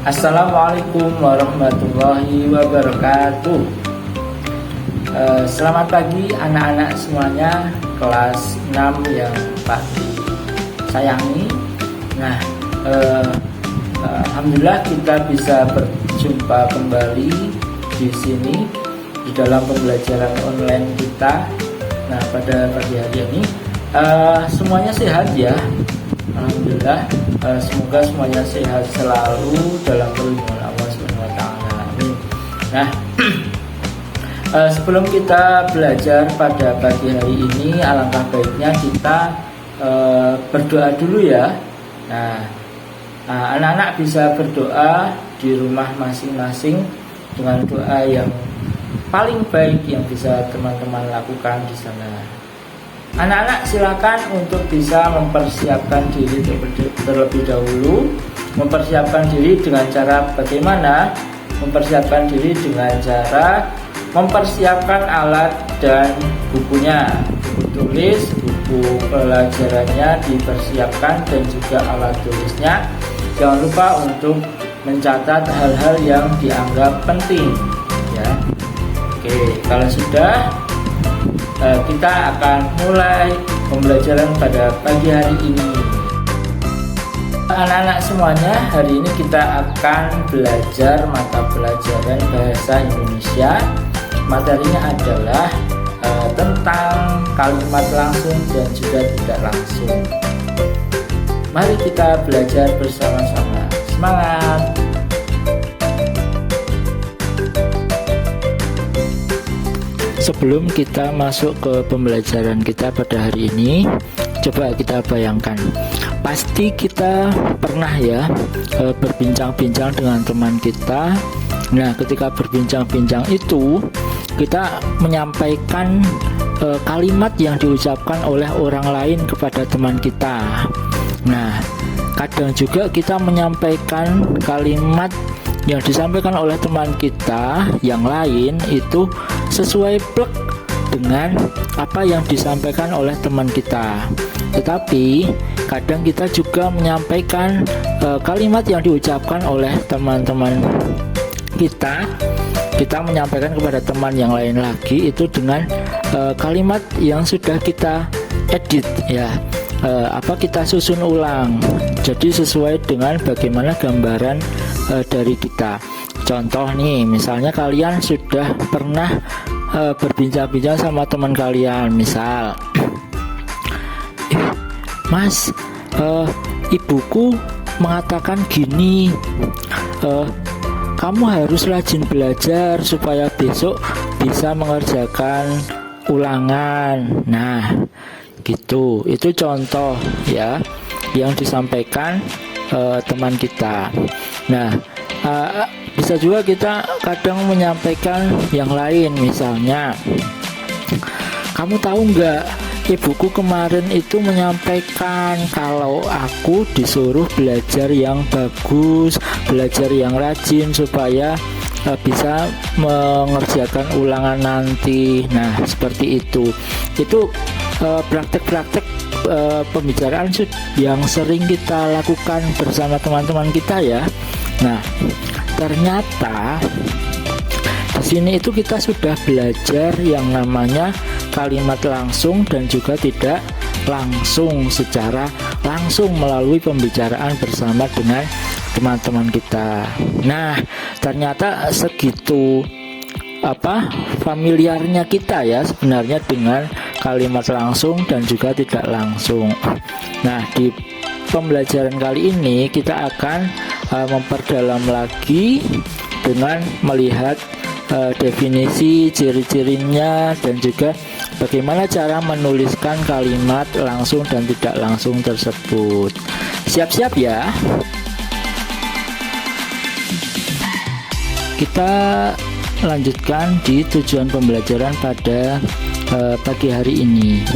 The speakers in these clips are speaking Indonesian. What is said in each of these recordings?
Assalamualaikum warahmatullahi wabarakatuh. Selamat pagi anak-anak semuanya, kelas 6 yang Pak sayangi. Nah, alhamdulillah kita bisa berjumpa kembali di sini di dalam pembelajaran online kita. Nah, pada pagi hari ini semuanya sehat ya. Alhamdulillah, semoga semuanya sehat selalu dalam perlindungan Allah SWT. Amin. Nah, sebelum kita belajar pada pagi hari ini, alangkah baiknya kita berdoa dulu ya. Nah, anak-anak bisa berdoa di rumah masing-masing dengan doa yang paling baik yang bisa teman-teman lakukan di sana. Anak-anak silakan untuk bisa mempersiapkan diri terlebih dahulu. Mempersiapkan diri dengan cara bagaimana? Mempersiapkan diri dengan cara mempersiapkan alat dan bukunya. Buku tulis, buku pelajarannya dipersiapkan dan juga alat tulisnya. Jangan lupa untuk mencatat hal-hal yang dianggap penting ya. Oke, kalau sudah, kita akan mulai pembelajaran pada pagi hari ini. Anak-anak semuanya, hari ini kita akan belajar mata pelajaran bahasa Indonesia. Materinya adalah tentang kalimat langsung dan juga tidak langsung. Mari kita belajar bersama-sama. Semangat! Sebelum kita masuk ke pembelajaran kita pada hari ini, coba kita bayangkan, pasti kita pernah ya berbincang-bincang dengan teman kita. Nah, ketika berbincang-bincang itu kita menyampaikan kalimat yang diucapkan oleh orang lain kepada teman kita. Nah, kadang juga kita menyampaikan kalimat yang disampaikan oleh teman kita yang lain itu sesuai plek dengan apa yang disampaikan oleh teman kita. Tetapi kadang kita juga menyampaikan kalimat yang diucapkan oleh teman-teman kita menyampaikan kepada teman yang lain lagi itu dengan kalimat yang sudah kita edit ya. Kita susun ulang jadi sesuai dengan bagaimana gambaran dari kita. Contoh nih, misalnya kalian sudah pernah berbincang-bincang sama teman kalian, misal Mas, ibuku mengatakan gini, kamu harus rajin belajar supaya besok bisa mengerjakan ulangan. Nah, gitu. Itu contoh ya yang disampaikan teman kita. Nah, bisa juga kita kadang menyampaikan yang lain, misalnya kamu tahu nggak, ibuku kemarin itu menyampaikan kalau aku disuruh belajar yang bagus, belajar yang rajin supaya bisa mengerjakan ulangan nanti. Nah, seperti itu praktek-praktek pembicaraan yang sering kita lakukan bersama teman-teman kita ya. Nah, ternyata di sini itu kita sudah belajar yang namanya kalimat langsung dan juga tidak langsung secara langsung melalui pembicaraan bersama dengan teman-teman kita. Nah, ternyata segitu familiarnya kita ya sebenarnya dengan kalimat langsung dan juga tidak langsung. Nah, di pembelajaran kali ini kita akan memperdalam lagi dengan melihat definisi, ciri-cirinya, dan juga bagaimana cara menuliskan kalimat langsung dan tidak langsung tersebut. Siap-siap ya. Kita lanjutkan di tujuan pembelajaran pada pagi hari ini.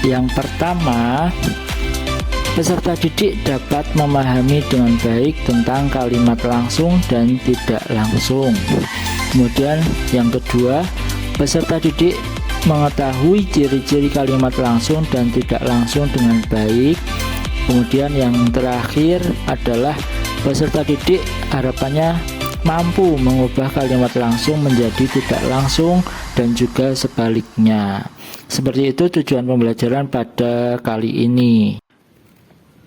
Yang pertama, peserta didik dapat memahami dengan baik tentang kalimat langsung dan tidak langsung. Kemudian yang kedua, peserta didik mengetahui ciri-ciri kalimat langsung dan tidak langsung dengan baik. Kemudian yang terakhir adalah Peserta didik harapannya mampu mengubah kalimat langsung menjadi tidak langsung dan juga sebaliknya. Seperti itu tujuan pembelajaran pada kali ini.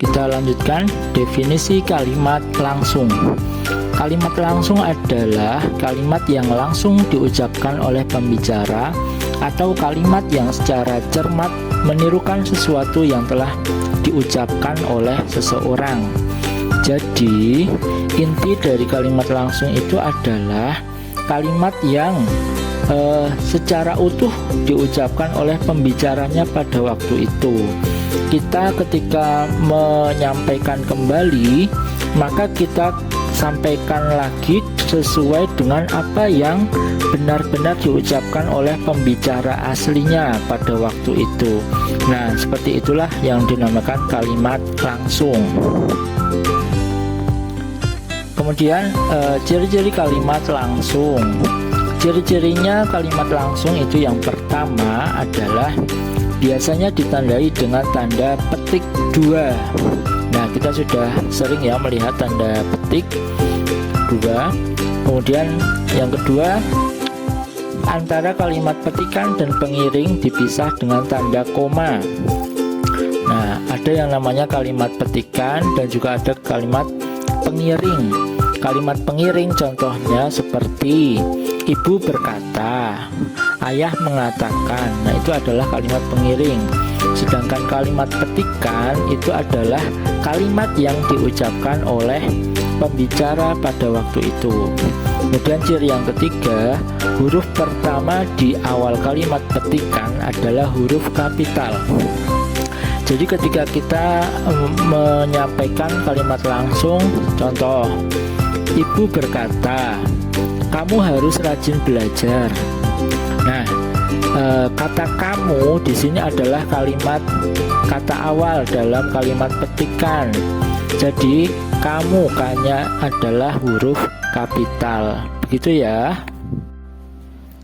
Kita lanjutkan definisi kalimat langsung. Kalimat langsung adalah kalimat yang langsung diucapkan oleh pembicara atau kalimat yang secara cermat menirukan sesuatu yang telah diucapkan oleh seseorang. Jadi, inti dari kalimat langsung itu adalah kalimat yang secara utuh diucapkan oleh pembicaranya pada waktu itu. Kita ketika menyampaikan kembali, maka kita sampaikan lagi sesuai dengan apa yang benar-benar diucapkan oleh pembicara aslinya pada waktu itu. Nah, seperti itulah yang dinamakan kalimat langsung. Kemudian ciri-ciri kalimat langsung. Ciri-cirinya kalimat langsung itu yang pertama adalah biasanya ditandai dengan tanda petik 2. Nah, kita sudah sering ya melihat tanda petik 2. Kemudian yang kedua, antara kalimat petikan dan pengiring dipisah dengan tanda koma. Nah, ada yang namanya kalimat petikan dan juga ada kalimat pengiring. Kalimat pengiring contohnya seperti ibu berkata, ayah mengatakan. Nah, itu adalah kalimat pengiring. Sedangkan kalimat petikan itu adalah kalimat yang diucapkan oleh pembicara pada waktu itu. Kemudian ciri yang ketiga, huruf pertama di awal kalimat petikan adalah huruf kapital. Jadi ketika kita menyampaikan kalimat langsung, contoh, ibu berkata, kamu harus rajin belajar. Nah, kata kamu di sini adalah kalimat kata awal dalam kalimat petikan. Jadi kamu kanya adalah huruf kapital. Begitu ya.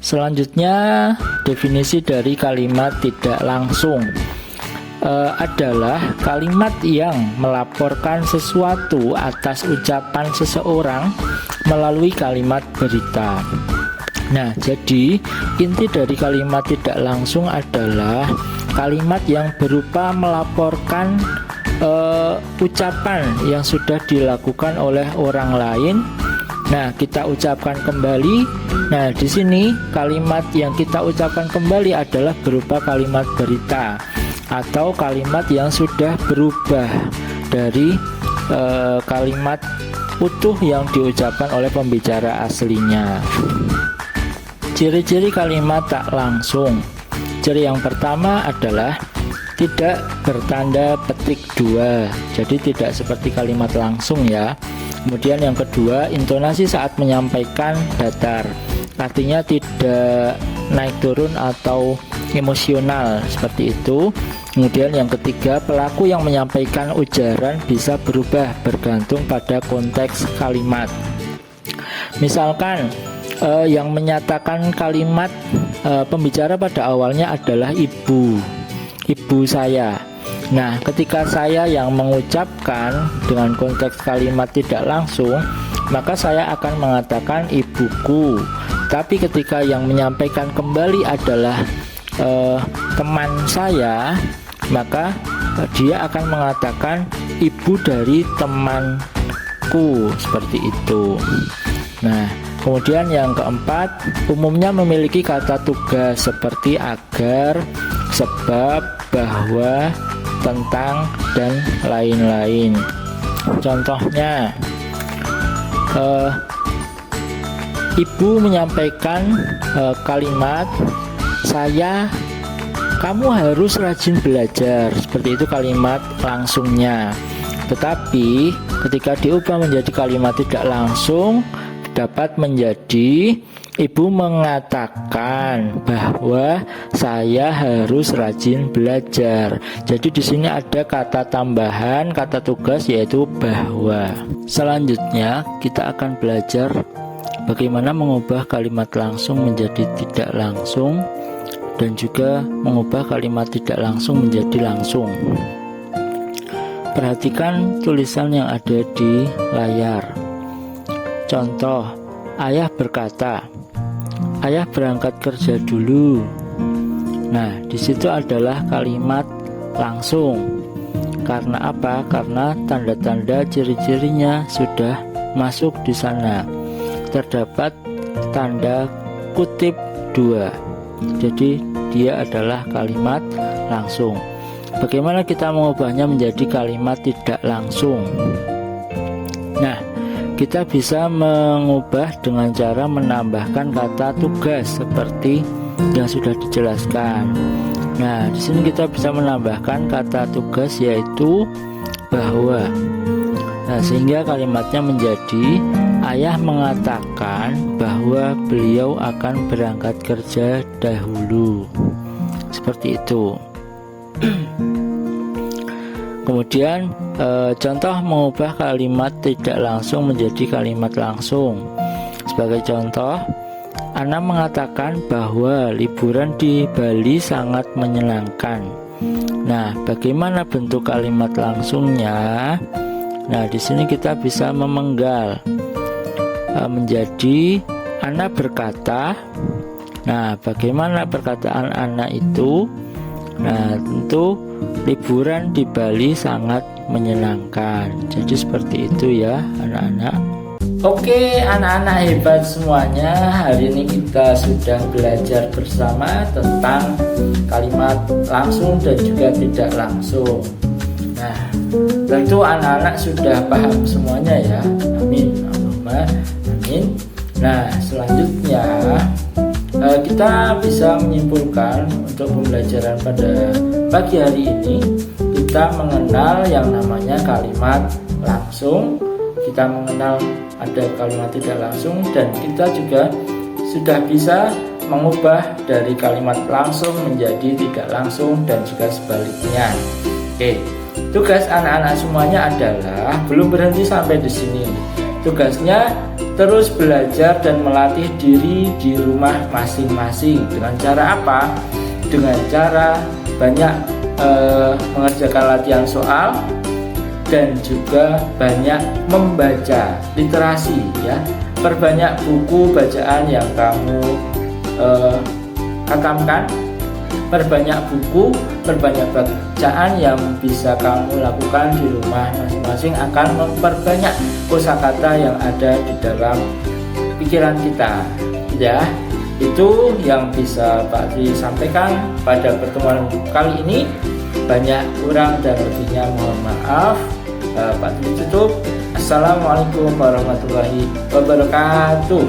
Selanjutnya definisi dari kalimat tidak langsung adalah kalimat yang melaporkan sesuatu atas ucapan seseorang melalui kalimat berita. Nah, jadi inti dari kalimat tidak langsung adalah kalimat yang berupa melaporkan ucapan yang sudah dilakukan oleh orang lain. Nah, kita ucapkan kembali. Nah, di sini kalimat yang kita ucapkan kembali adalah berupa kalimat berita atau kalimat yang sudah berubah dari kalimat utuh yang diucapkan oleh pembicara aslinya. Ciri-ciri kalimat tak langsung. Ciri yang pertama adalah tidak bertanda petik 2, jadi tidak seperti kalimat langsung ya. Kemudian yang kedua, intonasi saat menyampaikan datar, artinya tidak naik turun atau emosional seperti itu. Kemudian yang ketiga, pelaku yang menyampaikan ujaran bisa berubah bergantung pada konteks kalimat. Misalkan yang menyatakan kalimat pembicara pada awalnya adalah ibu saya. Nah, ketika saya yang mengucapkan dengan konteks kalimat tidak langsung, maka saya akan mengatakan ibuku. Tapi ketika yang menyampaikan kembali adalah teman saya, maka dia akan mengatakan ibu dari temanku, seperti itu. Nah, kemudian yang keempat, umumnya memiliki kata tugas seperti agar, sebab, bahwa, tentang, dan lain-lain. Contohnya, ibu menyampaikan kalimat kamu harus rajin belajar. Seperti itu kalimat langsungnya. Tetapi ketika diubah menjadi kalimat tidak langsung, dapat menjadi ibu mengatakan bahwa saya harus rajin belajar. Jadi di sini ada kata tambahan, kata tugas, yaitu bahwa. Selanjutnya kita akan belajar bagaimana mengubah kalimat langsung menjadi tidak langsung dan juga mengubah kalimat tidak langsung menjadi langsung. perhatikan tulisan yang ada di layar. Contoh, ayah berkata, ayah berangkat kerja dulu. Nah, di situ adalah kalimat langsung. Karena apa? Karena tanda-tanda ciri-cirinya sudah masuk di sana. Terdapat tanda kutip 2. Jadi dia adalah kalimat langsung. Bagaimana kita mengubahnya menjadi kalimat tidak langsung? Nah, kita bisa mengubah dengan cara menambahkan kata tugas seperti yang sudah dijelaskan. Nah, di sini kita bisa menambahkan kata tugas yaitu bahwa. Nah, sehingga kalimatnya menjadi ayah mengatakan bahwa beliau akan berangkat kerja dahulu. Seperti itu. Kemudian contoh mengubah kalimat tidak langsung menjadi kalimat langsung. Sebagai contoh, Ana mengatakan bahwa liburan di Bali sangat menyenangkan. Nah, bagaimana bentuk kalimat langsungnya? Nah, di sini kita bisa memenggal menjadi Ana berkata. Nah, bagaimana perkataan Ana itu? Nah, tentu liburan di Bali sangat menyenangkan. Jadi seperti itu ya, anak-anak. Oke, anak-anak hebat semuanya. Hari ini kita sudah belajar bersama tentang kalimat langsung dan juga tidak langsung. Nah, tentu anak-anak sudah paham semuanya ya. Amin. Allahumma amin. Nah, selanjutnya kita bisa menyimpulkan untuk pembelajaran pada pagi hari ini. Kita mengenal yang namanya kalimat langsung, kita mengenal ada kalimat tidak langsung, dan kita juga sudah bisa mengubah dari kalimat langsung menjadi tidak langsung dan juga sebaliknya. Oke, tugas anak-anak semuanya adalah belum berhenti sampai di sini. Tugasnya terus belajar dan melatih diri di rumah masing-masing. Dengan cara apa? Dengan cara banyak mengerjakan latihan soal dan juga banyak membaca literasi ya. Perbanyak buku bacaan yang kamu hatamkan, perbanyak buku, perbanyak bacaan yang bisa kamu lakukan di rumah masing-masing akan memperbanyak kosakata yang ada di dalam pikiran kita ya. Itu yang bisa Pak Tri sampaikan pada pertemuan kali ini. Banyak kurang dan lebihnya mohon maaf. Pak Tri tutup. Assalamualaikum warahmatullahi wabarakatuh.